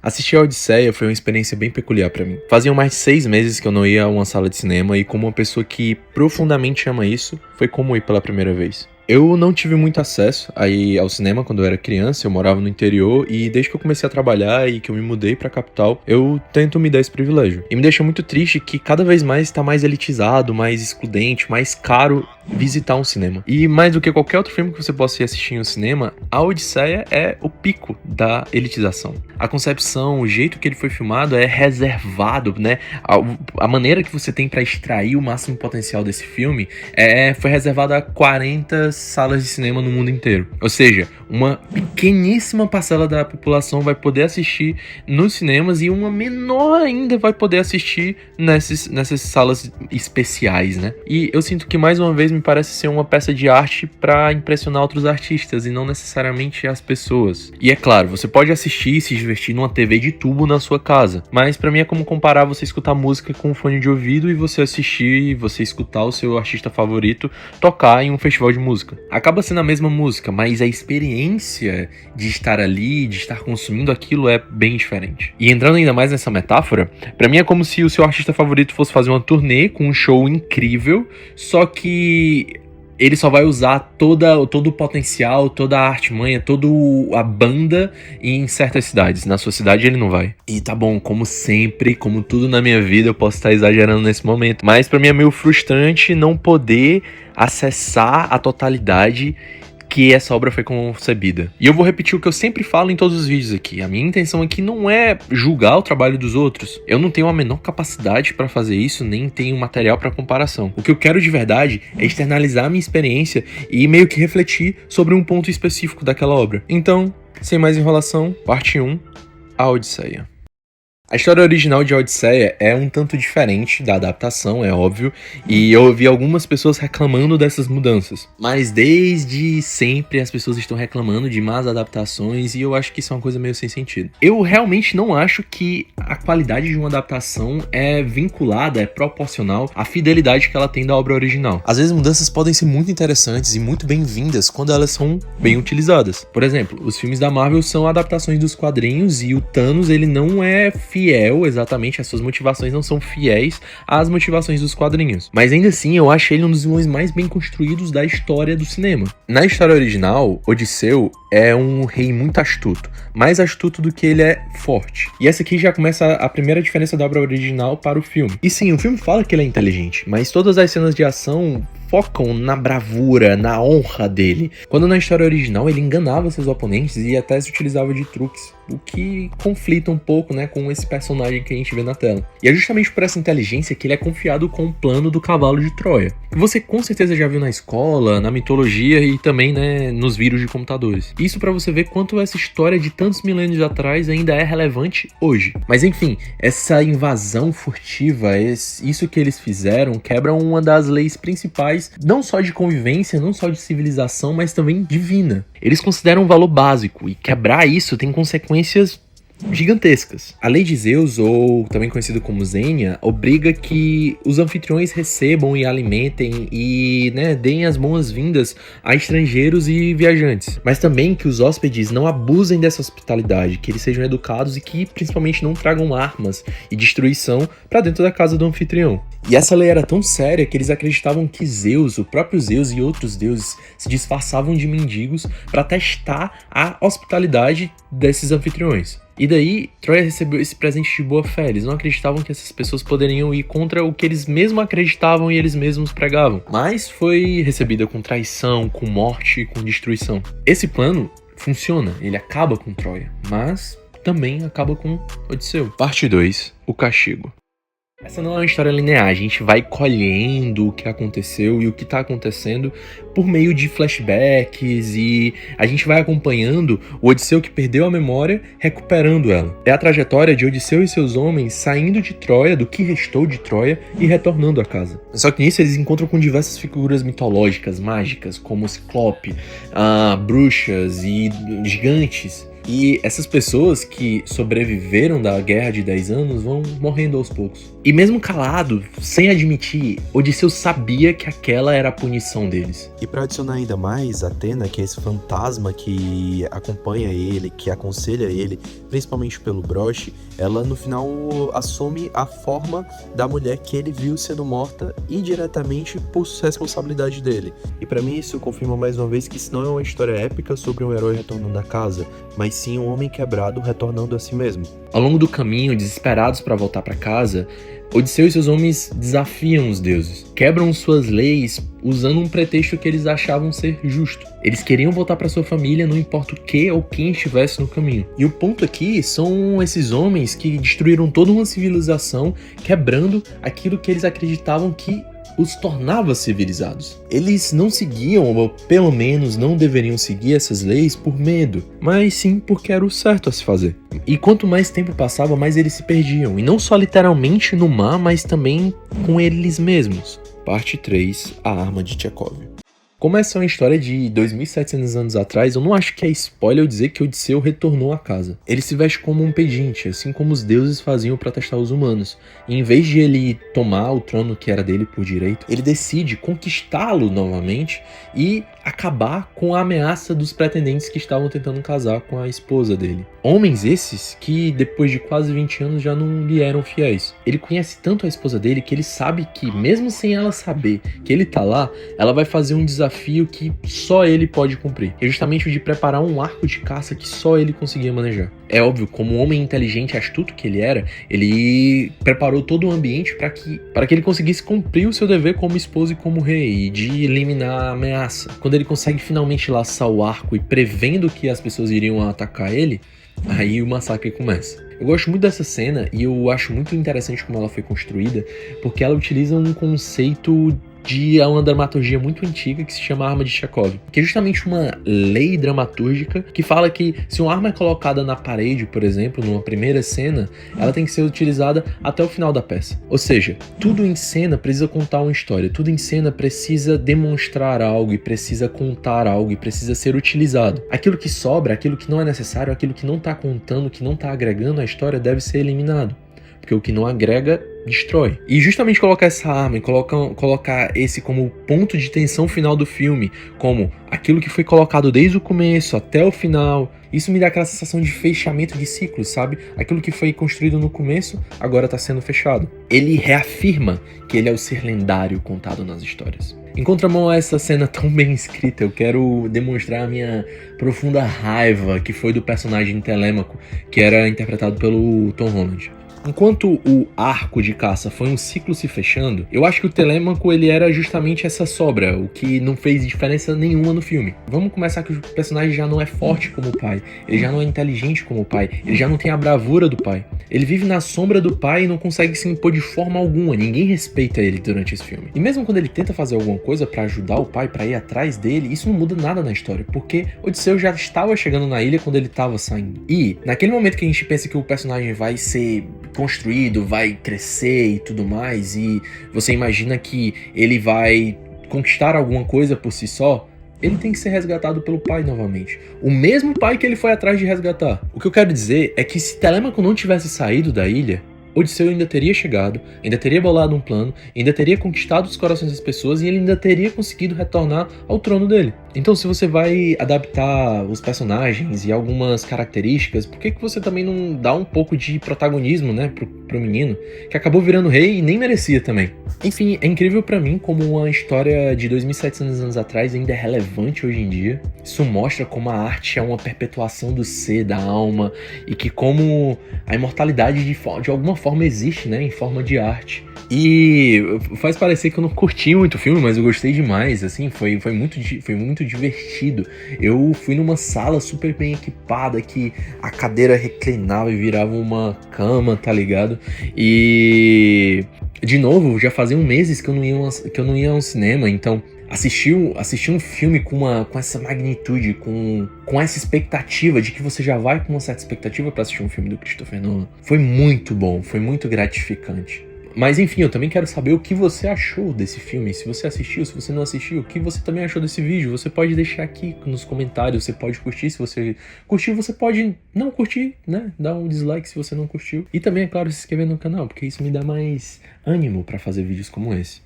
Assistir a Odisseia foi uma experiência bem peculiar pra mim. Faziam mais de 6 meses que eu não ia a uma sala de cinema e, como uma pessoa que profundamente ama isso, foi como ir pela primeira vez. Eu não tive muito acesso aí ao cinema quando eu era criança, eu morava no interior e desde que eu comecei a trabalhar e que eu me mudei pra capital, eu tento me dar esse privilégio. E me deixa muito triste que cada vez mais tá mais elitizado, mais excludente, mais caro visitar um cinema. E mais do que qualquer outro filme que você possa ir assistir em um cinema, a Odisseia é o pico da elitização. A concepção, o jeito que ele foi filmado é reservado, né? A maneira que você tem pra extrair o máximo potencial desse filme foi reservada a 40 salas de cinema no mundo inteiro. Ou seja, uma pequeníssima parcela da população vai poder assistir nos cinemas e uma menor ainda vai poder assistir nessas salas especiais, né? E eu sinto que mais uma vez me parece ser uma peça de arte para impressionar outros artistas e não necessariamente as pessoas. E é claro, você pode assistir e se divertir numa TV de tubo na sua casa, mas para mim é como comparar você escutar música com um fone de ouvido e você assistir e você escutar o seu artista favorito tocar em um festival de música. Acaba sendo a mesma música, mas a experiência de estar ali, de estar consumindo aquilo é bem diferente. E entrando ainda mais nessa metáfora, pra mim é como se o seu artista favorito fosse fazer uma turnê com um show incrível, só que ele só vai usar todo o potencial, toda a artimanha, toda a banda em certas cidades. Na sua cidade ele não vai. E tá bom, como sempre, como tudo na minha vida, eu posso estar exagerando nesse momento. Mas pra mim é meio frustrante não poder acessar a totalidade que essa obra foi concebida. E eu vou repetir o que eu sempre falo em todos os vídeos aqui. A minha intenção aqui não é julgar o trabalho dos outros. Eu não tenho a menor capacidade para fazer isso, nem tenho material para comparação. O que eu quero de verdade é externalizar a minha experiência e meio que refletir sobre um ponto específico daquela obra. Então, sem mais enrolação, parte 1, a Odisseia. A história original de A Odisseia é um tanto diferente da adaptação, é óbvio, e eu ouvi algumas pessoas reclamando dessas mudanças. Mas desde sempre as pessoas estão reclamando de más adaptações e eu acho que isso é uma coisa meio sem sentido. Eu realmente não acho que a qualidade de uma adaptação é vinculada, é proporcional à fidelidade que ela tem da obra original. Às vezes mudanças podem ser muito interessantes e muito bem-vindas quando elas são bem utilizadas. Por exemplo, os filmes da Marvel são adaptações dos quadrinhos e o Thanos ele não é fiel, exatamente, as suas motivações não são fiéis às motivações dos quadrinhos. Mas ainda assim, eu acho ele um dos vilões mais bem construídos da história do cinema. Na história original, Odisseu é um rei muito astuto, mais astuto do que ele é forte. E essa aqui já começa a primeira diferença da obra original para o filme. E sim, o filme fala que ele é inteligente, mas todas as cenas de ação focam na bravura, na honra dele. Quando na história original ele enganava seus oponentes e até se utilizava de truques, o que conflita um pouco, né, com esse personagem que a gente vê na tela. E é justamente por essa inteligência que ele é confiado com o plano do cavalo de Troia, que você com certeza já viu na escola, na mitologia e também, né, nos vírus de computadores. Isso pra você ver quanto essa história de tantos milênios atrás ainda é relevante hoje. Mas enfim, essa invasão furtiva, isso que eles fizeram quebra uma das leis principais não só de convivência, não só de civilização, mas também divina. Eles consideram um valor básico e quebrar isso tem consequências gigantescas. A lei de Zeus, ou também conhecido como Zênia, obriga que os anfitriões recebam e alimentem e, né, deem as boas-vindas a estrangeiros e viajantes. Mas também que os hóspedes não abusem dessa hospitalidade, que eles sejam educados e que principalmente não tragam armas e destruição para dentro da casa do anfitrião. E essa lei era tão séria que eles acreditavam que Zeus, o próprio Zeus e outros deuses se disfarçavam de mendigos para testar a hospitalidade desses anfitriões. E daí, Troia recebeu esse presente de boa fé. Eles não acreditavam que essas pessoas poderiam ir contra o que eles mesmos acreditavam e eles mesmos pregavam. Mas foi recebida com traição, com morte e com destruição. Esse plano funciona, ele acaba com Troia, mas também acaba com Odisseu. Parte 2, o castigo. Essa não é uma história linear, a gente vai colhendo o que aconteceu e o que tá acontecendo por meio de flashbacks e a gente vai acompanhando o Odisseu que perdeu a memória, recuperando ela. É a trajetória de Odisseu e seus homens saindo de Troia, do que restou de Troia, e retornando a casa. Só que nisso eles encontram com diversas figuras mitológicas, mágicas, como Ciclope, bruxas e gigantes. E essas pessoas que sobreviveram da Guerra de 10 anos vão morrendo aos poucos. E mesmo calado, sem admitir, Odisseu sabia que aquela era a punição deles. E pra adicionar ainda mais, Atena, que é esse fantasma que acompanha ele, que aconselha ele, principalmente pelo broche, ela no final assume a forma da mulher que ele viu sendo morta indiretamente por responsabilidade dele. E pra mim isso confirma mais uma vez que isso não é uma história épica sobre um herói retornando à casa, mas sim um homem quebrado retornando a si mesmo. Ao longo do caminho, desesperados para voltar para casa, Odisseu e seus homens desafiam os deuses, quebram suas leis usando um pretexto que eles achavam ser justo. Eles queriam voltar para sua família, não importa o que ou quem estivesse no caminho. E o ponto aqui são esses homens que destruíram toda uma civilização, quebrando aquilo que eles acreditavam que os tornava civilizados. Eles não seguiam, ou pelo menos não deveriam seguir essas leis por medo, mas sim porque era o certo a se fazer. E quanto mais tempo passava, mais eles se perdiam, e não só literalmente no mar, mas também com eles mesmos. Parte 3, a arma de Chekhov. Como essa é uma história de 2.700 anos atrás, eu não acho que é spoiler eu dizer que Odisseu retornou à casa. Ele se veste como um pedinte, assim como os deuses faziam para testar os humanos. E em vez de ele tomar o trono que era dele por direito, ele decide conquistá-lo novamente e acabar com a ameaça dos pretendentes que estavam tentando casar com a esposa dele. Homens esses que depois de quase 20 anos já não lhe eram fiéis. Ele conhece tanto a esposa dele que ele sabe que, mesmo sem ela saber que ele tá lá, ela vai fazer um desafio que só ele pode cumprir. É justamente o de preparar um arco de caça que só ele conseguia manejar. É óbvio, como um homem inteligente e astuto que ele era, ele preparou todo o ambiente para que ele conseguisse cumprir o seu dever como esposo e como rei, e de eliminar a ameaça. Quando ele consegue finalmente laçar o arco e prevendo que as pessoas iriam atacar ele, aí o massacre começa. Eu gosto muito dessa cena e eu acho muito interessante como ela foi construída, porque ela utiliza um conceito de uma dramaturgia muito antiga que se chama arma de Chekhov, que é justamente uma lei dramatúrgica que fala que se uma arma é colocada na parede, por exemplo, numa primeira cena, ela tem que ser utilizada até o final da peça. Ou seja, tudo em cena precisa contar uma história, tudo em cena precisa demonstrar algo e precisa contar algo e precisa ser utilizado. Aquilo que sobra, aquilo que não é necessário, aquilo que não está contando, que não está agregando à história deve ser eliminado. Porque o que não agrega, destrói. E justamente colocar essa arma e colocar esse como ponto de tensão final do filme, como aquilo que foi colocado desde o começo até o final, isso me dá aquela sensação de fechamento de ciclo, sabe? Aquilo que foi construído no começo, agora está sendo fechado. Ele reafirma que ele é o ser lendário contado nas histórias. Em contramão a essa cena tão bem escrita, eu quero demonstrar a minha profunda raiva que foi do personagem Telêmaco, que era interpretado pelo Tom Holland. Enquanto o arco de caça foi um ciclo se fechando, eu acho que o Telêmaco ele era justamente essa sobra, o que não fez diferença nenhuma no filme. Vamos começar que o personagem já não é forte como o pai, ele já não é inteligente como o pai, ele já não tem a bravura do pai. Ele vive na sombra do pai e não consegue se impor de forma alguma, ninguém respeita ele durante esse filme. E mesmo quando ele tenta fazer alguma coisa pra ajudar o pai, pra ir atrás dele, isso não muda nada na história, porque Odisseu já estava chegando na ilha quando ele estava saindo. E naquele momento que a gente pensa que o personagem vai ser construído, vai crescer e tudo mais, e você imagina que ele vai conquistar alguma coisa por si só, ele tem que ser resgatado pelo pai novamente. O mesmo pai que ele foi atrás de resgatar. O que eu quero dizer é que se Telêmaco não tivesse saído da ilha, Odisseu ainda teria chegado, ainda teria bolado um plano, ainda teria conquistado os corações das pessoas e ele ainda teria conseguido retornar ao trono dele. Então, se você vai adaptar os personagens e algumas características, por que você também não dá um pouco de protagonismo, né, pro menino, que acabou virando rei e nem merecia também? Enfim, é incrível pra mim como uma história de 2.700 anos atrás ainda é relevante hoje em dia. Isso mostra como a arte é uma perpetuação do ser, da alma, e que como a imortalidade de alguma forma existe, né, em forma de arte. E faz parecer que eu não curti muito o filme, mas eu gostei demais, assim, foi muito divertido. Eu fui numa sala super bem equipada, que a cadeira reclinava e virava uma cama, tá ligado? E, de novo, já faziam meses que eu não ia ao cinema, então assistir um filme com essa magnitude, com essa expectativa de que você já vai com uma certa expectativa pra assistir um filme do Christopher Nolan, foi muito bom, foi muito gratificante. Mas enfim, eu também quero saber o que você achou desse filme. Se você assistiu, se você não assistiu, o que você também achou desse vídeo. Você pode deixar aqui nos comentários, você pode curtir. Se você curtiu, você pode não curtir, né? Dar um dislike se você não curtiu. E também, é claro, se inscrever no canal, porque isso me dá mais ânimo pra fazer vídeos como esse.